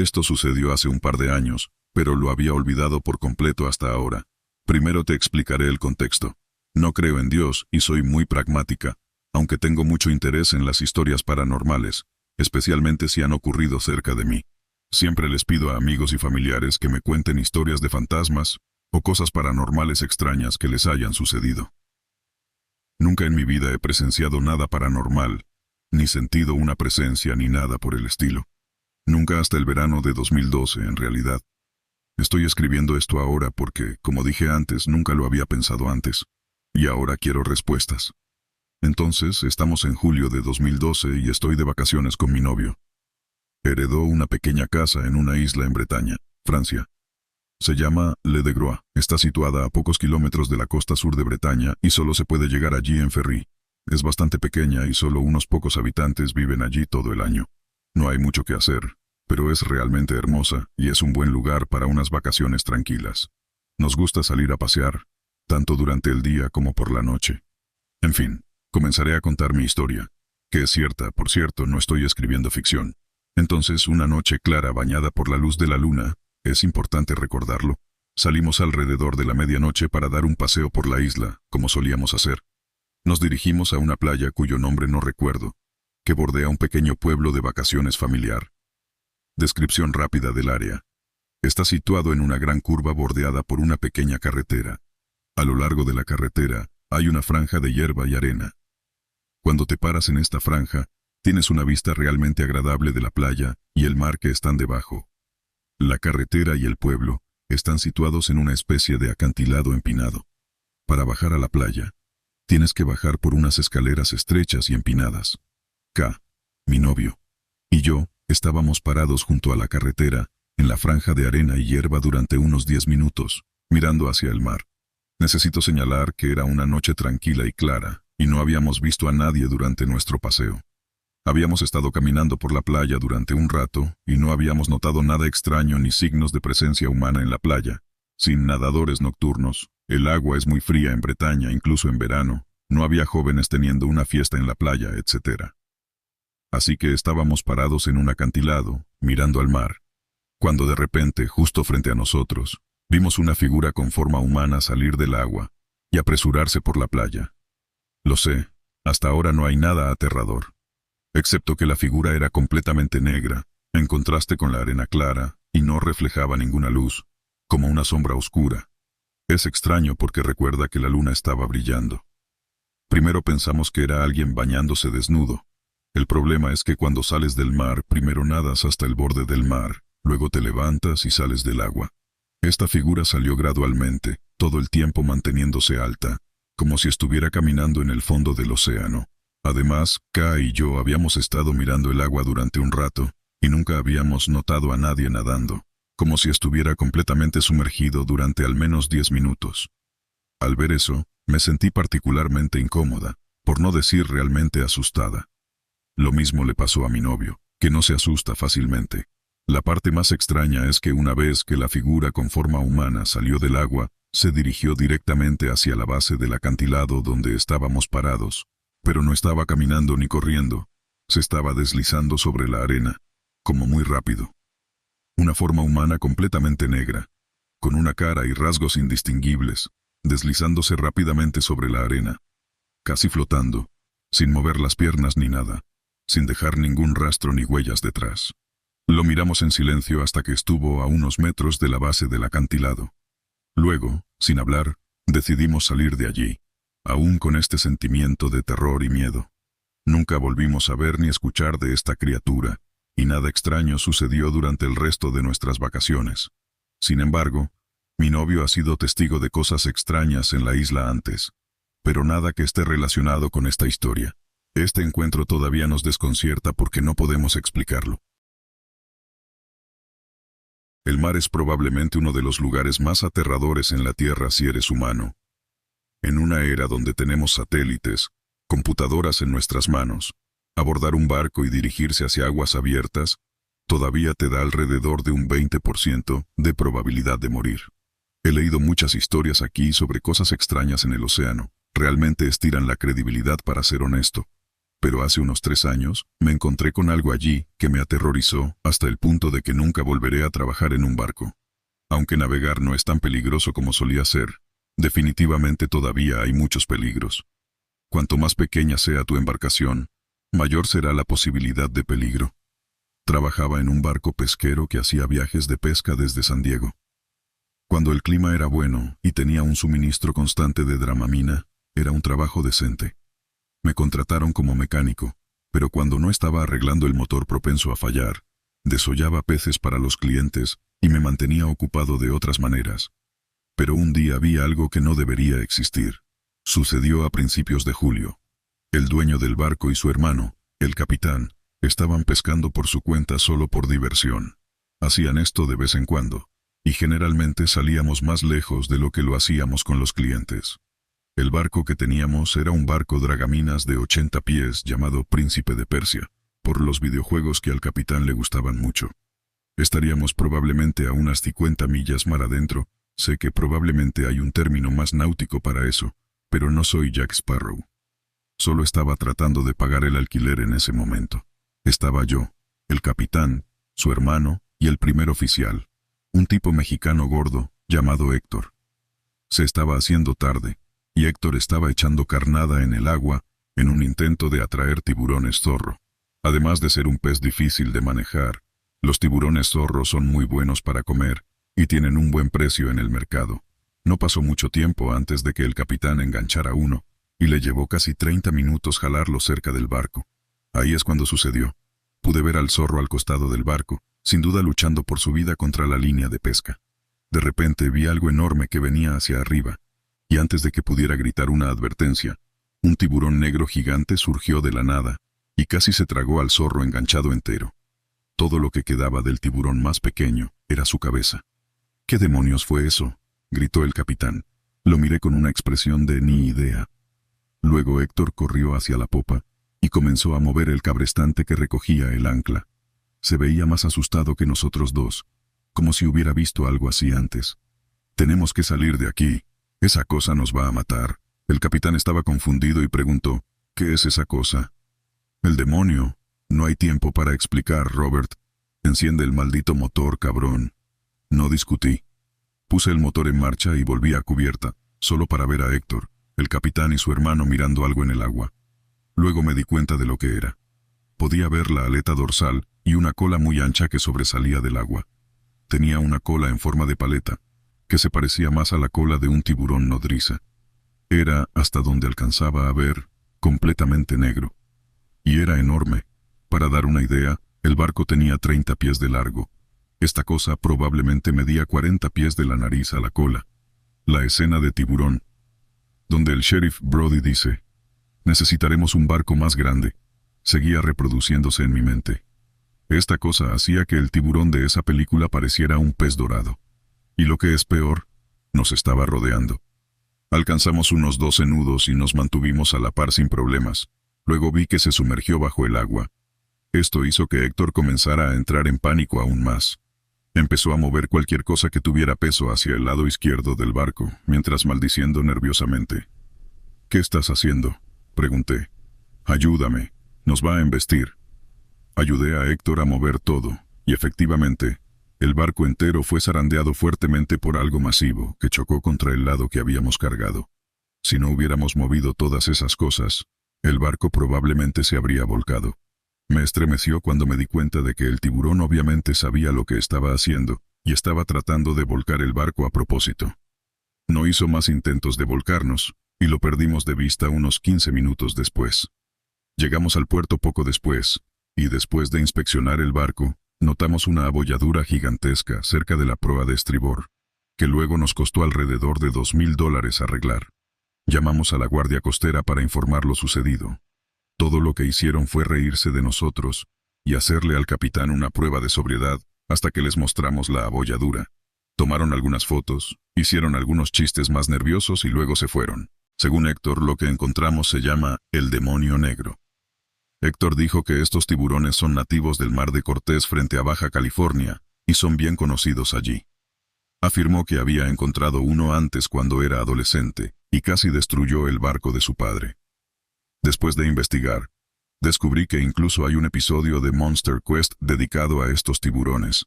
Esto sucedió hace un par de años, pero lo había olvidado por completo hasta ahora. Primero te explicaré el contexto. No creo en Dios y soy muy pragmática, aunque tengo mucho interés en las historias paranormales, especialmente si han ocurrido cerca de mí. Siempre les pido a amigos y familiares que me cuenten historias de fantasmas o cosas paranormales extrañas que les hayan sucedido. Nunca en mi vida he presenciado nada paranormal, ni sentido una presencia ni nada por el estilo. Nunca hasta el verano de 2012, en realidad. Estoy escribiendo esto ahora porque, como dije antes, nunca lo había pensado antes. Y ahora quiero respuestas. Entonces, estamos en julio de 2012 y estoy de vacaciones con mi novio. Heredó una pequeña casa en una isla en Bretaña, Francia. Se llama Le de Groix. Está situada a pocos kilómetros de la costa sur de Bretaña y solo se puede llegar allí en ferry. Es bastante pequeña y solo unos pocos habitantes viven allí todo el año. No hay mucho que hacer, pero es realmente hermosa y es un buen lugar para unas vacaciones tranquilas. Nos gusta salir a pasear, tanto durante el día como por la noche. En fin, comenzaré a contar mi historia, que es cierta, por cierto, no estoy escribiendo ficción. Entonces, una noche clara bañada por la luz de la luna, es importante recordarlo, salimos alrededor de la medianoche para dar un paseo por la isla, como solíamos hacer. Nos dirigimos a una playa cuyo nombre no recuerdo, que bordea un pequeño pueblo de vacaciones familiar. Descripción rápida del área. Está situado en una gran curva bordeada por una pequeña carretera. A lo largo de la carretera hay una franja de hierba y arena. Cuando te paras en esta franja, tienes una vista realmente agradable de la playa y el mar que están debajo. La carretera y el pueblo están situados en una especie de acantilado empinado. Para bajar a la playa, tienes que bajar por unas escaleras estrechas y empinadas. Mi novio, y yo estábamos parados junto a la carretera, en la franja de arena y hierba durante unos 10 minutos, mirando hacia el mar. Necesito señalar que era una noche tranquila y clara, y no habíamos visto a nadie durante nuestro paseo. Habíamos estado caminando por la playa durante un rato y no habíamos notado nada extraño ni signos de presencia humana en la playa. Sin nadadores nocturnos, el agua es muy fría en Bretaña, incluso en verano, no había jóvenes teniendo una fiesta en la playa, etc. Así que estábamos parados en un acantilado, mirando al mar, cuando de repente, justo frente a nosotros, vimos una figura con forma humana salir del agua y apresurarse por la playa. Lo sé, hasta ahora no hay nada aterrador, excepto que la figura era completamente negra, en contraste con la arena clara, y no reflejaba ninguna luz, como una sombra oscura. Es extraño porque recuerda que la luna estaba brillando. Primero pensamos que era alguien bañándose desnudo. El problema es que cuando sales del mar, primero nadas hasta el borde del mar, luego te levantas y sales del agua. Esta figura salió gradualmente, todo el tiempo manteniéndose alta, como si estuviera caminando en el fondo del océano. Además, K y yo habíamos estado mirando el agua durante un rato, y nunca habíamos notado a nadie nadando, como si estuviera completamente sumergido durante al menos 10 minutos. Al ver eso, me sentí particularmente incómoda, por no decir realmente asustada. Lo mismo le pasó a mi novio, que no se asusta fácilmente. La parte más extraña es que una vez que la figura con forma humana salió del agua, se dirigió directamente hacia la base del acantilado donde estábamos parados, pero no estaba caminando ni corriendo, se estaba deslizando sobre la arena, como muy rápido. Una forma humana completamente negra, con una cara y rasgos indistinguibles, deslizándose rápidamente sobre la arena, casi flotando, sin mover las piernas ni nada, sin dejar ningún rastro ni huellas detrás. Lo miramos en silencio hasta que estuvo a unos metros de la base del acantilado. Luego, sin hablar, decidimos salir de allí, aún con este sentimiento de terror y miedo. Nunca volvimos a ver ni escuchar de esta criatura, y nada extraño sucedió durante el resto de nuestras vacaciones. Sin embargo, mi novio ha sido testigo de cosas extrañas en la isla antes, pero nada que esté relacionado con esta historia. Este encuentro todavía nos desconcierta porque no podemos explicarlo. El mar es probablemente uno de los lugares más aterradores en la Tierra si eres humano. En una era donde tenemos satélites, computadoras en nuestras manos, abordar un barco y dirigirse hacia aguas abiertas, todavía te da alrededor de un 20% de probabilidad de morir. He leído muchas historias aquí sobre cosas extrañas en el océano. Realmente estiran la credibilidad para ser honesto. Pero hace unos 3 años, me encontré con algo allí que me aterrorizó hasta el punto de que nunca volveré a trabajar en un barco. Aunque navegar no es tan peligroso como solía ser, definitivamente todavía hay muchos peligros. Cuanto más pequeña sea tu embarcación, mayor será la posibilidad de peligro. Trabajaba en un barco pesquero que hacía viajes de pesca desde San Diego. Cuando el clima era bueno y tenía un suministro constante de Dramamine, era un trabajo decente. Me contrataron como mecánico, pero cuando no estaba arreglando el motor propenso a fallar, desollaba peces para los clientes y me mantenía ocupado de otras maneras. Pero un día vi algo que no debería existir. Sucedió a principios de julio. El dueño del barco y su hermano, el capitán, estaban pescando por su cuenta solo por diversión. Hacían esto de vez en cuando, y generalmente salíamos más lejos de lo que lo hacíamos con los clientes. El barco que teníamos era un barco dragaminas de 80 pies llamado Príncipe de Persia, por los videojuegos que al capitán le gustaban mucho. Estaríamos probablemente a unas 50 millas mar adentro. Sé que probablemente hay un término más náutico para eso, pero no soy Jack Sparrow. Solo estaba tratando de pagar el alquiler en ese momento. Estaba yo, el capitán, su hermano y el primer oficial, un tipo mexicano gordo llamado Héctor. Se estaba haciendo tarde, y Héctor estaba echando carnada en el agua en un intento de atraer tiburones zorro. Además de ser un pez difícil de manejar, los tiburones zorro son muy buenos para comer y tienen un buen precio en el mercado. No pasó mucho tiempo antes de que el capitán enganchara uno, y le llevó casi 30 minutos jalarlo cerca del barco. Ahí es cuando sucedió. Pude ver al zorro al costado del barco, sin duda luchando por su vida contra la línea de pesca. De repente vi algo enorme que venía hacia arriba, y antes de que pudiera gritar una advertencia, un tiburón negro gigante surgió de la nada, y casi se tragó al zorro enganchado entero. Todo lo que quedaba del tiburón más pequeño era su cabeza. ¿Qué demonios fue eso?, gritó el capitán. Lo miré con una expresión de ni idea. Luego Héctor corrió hacia la popa y comenzó a mover el cabrestante que recogía el ancla. Se veía más asustado que nosotros dos, como si hubiera visto algo así antes. «Tenemos que salir de aquí. Esa cosa nos va a matar». El capitán estaba confundido y preguntó, «¿Qué es esa cosa?» «El demonio. No hay tiempo para explicar, Robert. Enciende el maldito motor, cabrón». No discutí. Puse el motor en marcha y volví a cubierta, solo para ver a Héctor, el capitán y su hermano mirando algo en el agua. Luego me di cuenta de lo que era. Podía ver la aleta dorsal y una cola muy ancha que sobresalía del agua. Tenía una cola en forma de paleta, que se parecía más a la cola de un tiburón nodriza. Era, hasta donde alcanzaba a ver, completamente negro. Y era enorme. Para dar una idea, el barco tenía 30 pies de largo. Esta cosa probablemente medía 40 pies de la nariz a la cola. La escena de Tiburón, donde el sheriff Brody dice, «Necesitaremos un barco más grande», seguía reproduciéndose en mi mente. Esta cosa hacía que el tiburón de esa película pareciera un pez dorado. Y lo que es peor, nos estaba rodeando. Alcanzamos unos 12 nudos y nos mantuvimos a la par sin problemas. Luego vi que se sumergió bajo el agua. Esto hizo que Héctor comenzara a entrar en pánico aún más. Empezó a mover cualquier cosa que tuviera peso hacia el lado izquierdo del barco, mientras maldiciendo nerviosamente. «¿Qué estás haciendo?», pregunté. «Ayúdame, nos va a embestir». Ayudé a Héctor a mover todo, y efectivamente, el barco entero fue zarandeado fuertemente por algo masivo que chocó contra el lado que habíamos cargado. Si no hubiéramos movido todas esas cosas, el barco probablemente se habría volcado. Me estremeció cuando me di cuenta de que el tiburón obviamente sabía lo que estaba haciendo y estaba tratando de volcar el barco a propósito. No hizo más intentos de volcarnos, y lo perdimos de vista unos 15 minutos después. Llegamos al puerto poco después, y después de inspeccionar el barco, notamos una abolladura gigantesca cerca de la proa de estribor, que luego nos costó alrededor de $2,000 arreglar. Llamamos a la guardia costera para informar lo sucedido. Todo lo que hicieron fue reírse de nosotros y hacerle al capitán una prueba de sobriedad hasta que les mostramos la abolladura. Tomaron algunas fotos, hicieron algunos chistes más nerviosos y luego se fueron. Según Héctor, lo que encontramos se llama el demonio negro. Héctor dijo que estos tiburones son nativos del Mar de Cortés frente a Baja California y son bien conocidos allí. Afirmó que había encontrado uno antes cuando era adolescente y casi destruyó el barco de su padre. Después de investigar, Descubrí que incluso hay un episodio de Monster Quest dedicado a estos tiburones.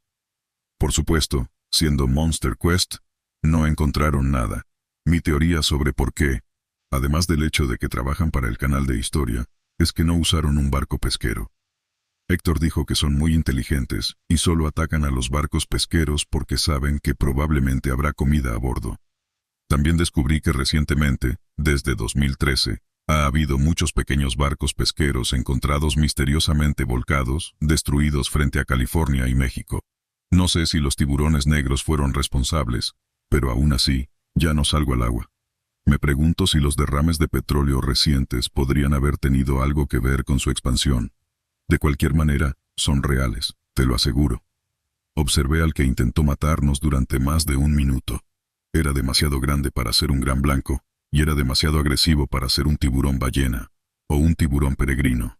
Por supuesto, siendo Monster Quest, no encontraron nada. Mi teoría sobre por qué, además del hecho de que trabajan para el canal de historia, es que no usaron un barco pesquero. Héctor dijo que son muy inteligentes y solo atacan a los barcos pesqueros porque saben que probablemente habrá comida a bordo. También descubrí que recientemente, desde 2013, ha habido muchos pequeños barcos pesqueros encontrados misteriosamente volcados, destruidos frente a California y México. No sé si los tiburones negros fueron responsables, pero aún así, ya no salgo al agua. Me pregunto si los derrames de petróleo recientes podrían haber tenido algo que ver con su expansión. De cualquier manera, son reales, te lo aseguro. Observé al que intentó matarnos durante más de 1 minuto. Era demasiado grande para ser un gran blanco, y era demasiado agresivo para ser un tiburón ballena, o un tiburón peregrino.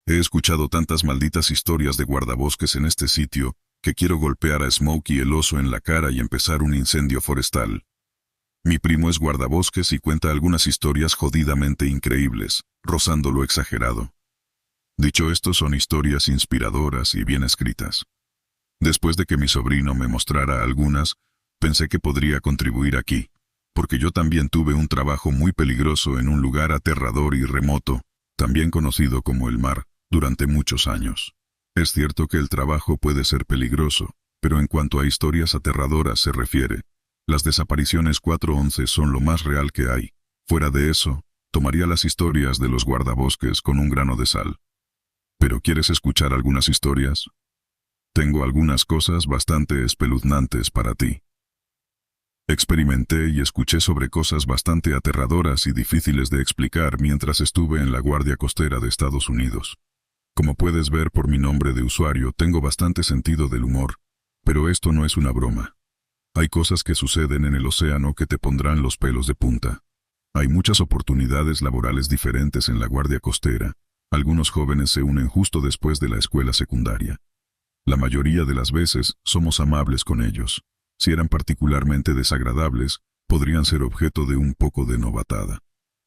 He escuchado tantas malditas historias de guardabosques en este sitio, que quiero golpear a Smokey el oso en la cara y empezar un incendio forestal. Mi primo es guardabosques y cuenta algunas historias jodidamente increíbles, rozando lo exagerado. Dicho esto, son historias inspiradoras y bien escritas. Después de que mi sobrino me mostrara algunas, pensé que podría contribuir aquí, porque yo también tuve un trabajo muy peligroso en un lugar aterrador y remoto, también conocido como el mar, durante muchos años. Es cierto que el trabajo puede ser peligroso, pero en cuanto a historias aterradoras se refiere, las desapariciones 411 son lo más real que hay. Fuera de eso, tomaría las historias de los guardabosques con un grano de sal. ¿Pero quieres escuchar algunas historias? Tengo algunas cosas bastante espeluznantes para ti. Experimenté y escuché sobre cosas bastante aterradoras y difíciles de explicar mientras estuve en la Guardia Costera de Estados Unidos. Como puedes ver por mi nombre de usuario, tengo bastante sentido del humor, pero esto no es una broma. Hay cosas que suceden en el océano que te pondrán los pelos de punta. Hay muchas oportunidades laborales diferentes en la Guardia Costera. Algunos jóvenes se unen justo después de la escuela secundaria. La mayoría de las veces somos amables con ellos. Si eran particularmente desagradables, podrían ser objeto de un poco de novatada.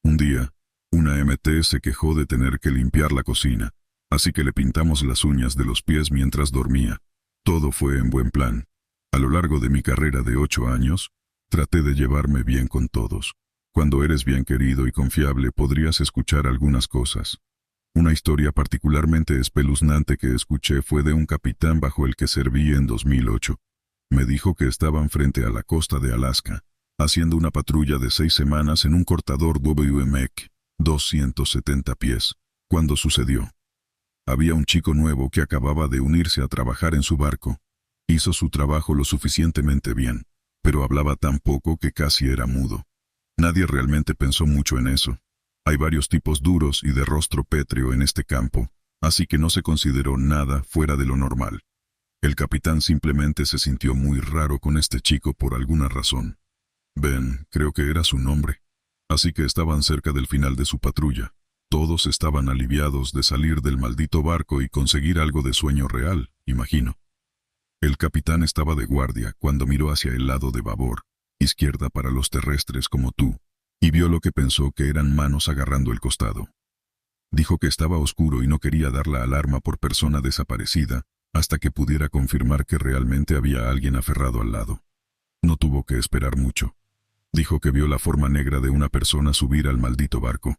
Un día, una MT se quejó de tener que limpiar la cocina, así que le pintamos las uñas de los pies mientras dormía. Todo fue en buen plan. A lo largo de mi carrera de 8 años, traté de llevarme bien con todos. Cuando eres bien querido y confiable, podrías escuchar algunas cosas. Una historia particularmente espeluznante que escuché fue de un capitán bajo el que serví en 2008. Me dijo que estaban frente a la costa de Alaska, haciendo una patrulla de 6 semanas en un cortador WMEC, 270 pies, cuando sucedió. Había un chico nuevo que acababa de unirse a trabajar en su barco. Hizo su trabajo lo suficientemente bien, pero hablaba tan poco que casi era mudo. Nadie realmente pensó mucho en eso. Hay varios tipos duros y de rostro pétreo en este campo, así que no se consideró nada fuera de lo normal. El capitán simplemente se sintió muy raro con este chico por alguna razón. Ben, creo que era su nombre. Así que estaban cerca del final de su patrulla. Todos estaban aliviados de salir del maldito barco y conseguir algo de sueño real, imagino. El capitán estaba de guardia cuando miró hacia el lado de babor, izquierda para los terrestres como tú, y vio lo que pensó que eran manos agarrando el costado. Dijo que estaba oscuro y no quería dar la alarma por persona desaparecida hasta que pudiera confirmar que realmente había alguien aferrado al lado. No tuvo que esperar mucho. Dijo que vio la forma negra de una persona subir al maldito barco.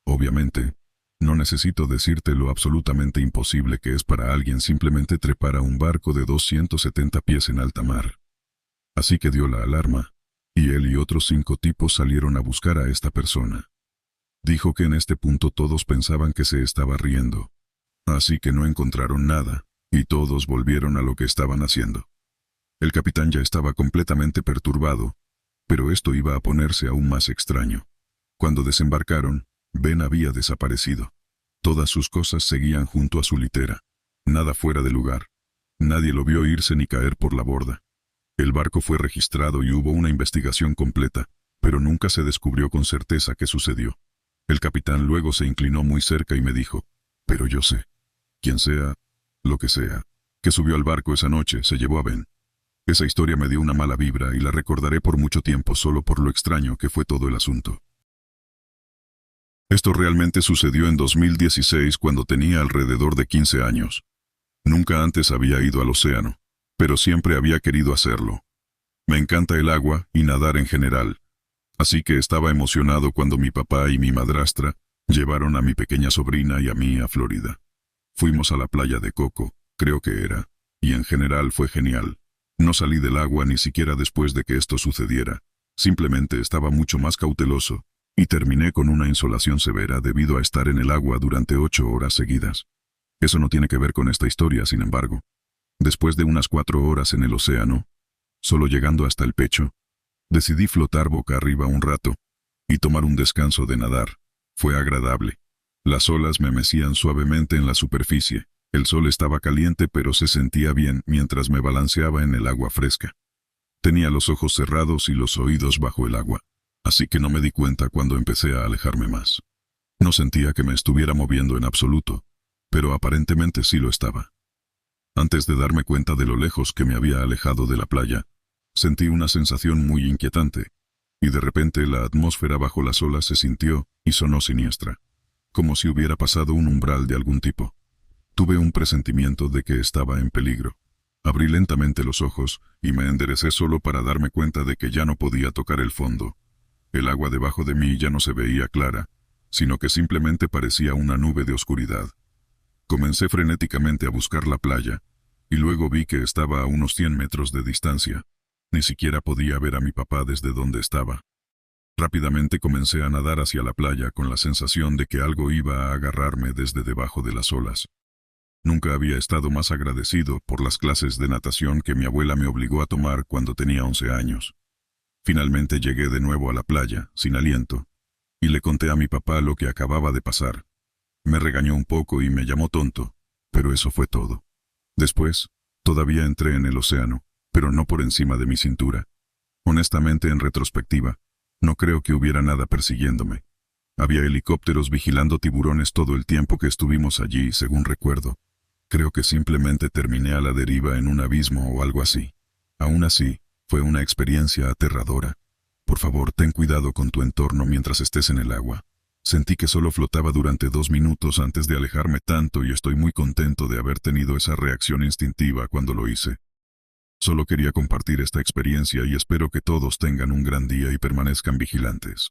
Obviamente, no necesito decirte lo absolutamente imposible que es para alguien simplemente trepar a un barco de 270 pies en alta mar. Así que dio la alarma, y él y otros 5 tipos salieron a buscar a esta persona. Dijo que en este punto todos pensaban que se estaba riendo. Así que no encontraron nada, y todos volvieron a lo que estaban haciendo. El capitán ya estaba completamente perturbado, pero esto iba a ponerse aún más extraño. Cuando desembarcaron, Ben había desaparecido. Todas sus cosas seguían junto a su litera. Nada fuera de lugar. Nadie lo vio irse ni caer por la borda. El barco fue registrado y hubo una investigación completa, pero nunca se descubrió con certeza qué sucedió. El capitán luego se inclinó muy cerca y me dijo, pero yo sé. Quien sea, lo que sea, que subió al barco esa noche, se llevó a Ben. Esa historia me dio una mala vibra y la recordaré por mucho tiempo solo por lo extraño que fue todo el asunto. Esto realmente sucedió en 2016 cuando tenía alrededor de 15 años. Nunca antes había ido al océano, pero siempre había querido hacerlo. Me encanta el agua y nadar en general, así que estaba emocionado cuando mi papá y mi madrastra llevaron a mi pequeña sobrina y a mí a Florida. Fuimos a la playa de Coco, creo que era, y en general fue genial. No salí del agua ni siquiera después de que esto sucediera, simplemente estaba mucho más cauteloso, y terminé con una insolación severa debido a estar en el agua durante 8 horas seguidas. Eso no tiene que ver con esta historia, sin embargo. Después de unas 4 horas en el océano, solo llegando hasta el pecho, decidí flotar boca arriba un rato y tomar un descanso de nadar. Fue agradable. Las olas me mecían suavemente en la superficie. El sol estaba caliente pero se sentía bien mientras me balanceaba en el agua fresca. Tenía los ojos cerrados y los oídos bajo el agua, así que no me di cuenta cuando empecé a alejarme más. No sentía que me estuviera moviendo en absoluto, pero aparentemente sí lo estaba. Antes de darme cuenta de lo lejos que me había alejado de la playa, sentí una sensación muy inquietante, y de repente la atmósfera bajo las olas se sintió y sonó siniestra, como si hubiera pasado un umbral de algún tipo. Tuve un presentimiento de que estaba en peligro. Abrí lentamente los ojos y me enderecé solo para darme cuenta de que ya no podía tocar el fondo. El agua debajo de mí ya no se veía clara, sino que simplemente parecía una nube de oscuridad. Comencé frenéticamente a buscar la playa, y luego vi que estaba a unos 100 metros de distancia. Ni siquiera podía ver a mi papá desde donde estaba. Rápidamente comencé a nadar hacia la playa con la sensación de que algo iba a agarrarme desde debajo de las olas. Nunca había estado más agradecido por las clases de natación que mi abuela me obligó a tomar cuando tenía 11 años. Finalmente llegué de nuevo a la playa, sin aliento, y le conté a mi papá lo que acababa de pasar. Me regañó un poco y me llamó tonto, pero eso fue todo. Después, todavía entré en el océano, pero no por encima de mi cintura. Honestamente, en retrospectiva, no creo que hubiera nada persiguiéndome. Había helicópteros vigilando tiburones todo el tiempo que estuvimos allí, según recuerdo. Creo que simplemente terminé a la deriva en un abismo o algo así. Aún así, fue una experiencia aterradora. Por favor, ten cuidado con tu entorno mientras estés en el agua. Sentí que solo flotaba durante 2 minutos antes de alejarme tanto y estoy muy contento de haber tenido esa reacción instintiva cuando lo hice. Solo quería compartir esta experiencia y espero que todos tengan un gran día y permanezcan vigilantes.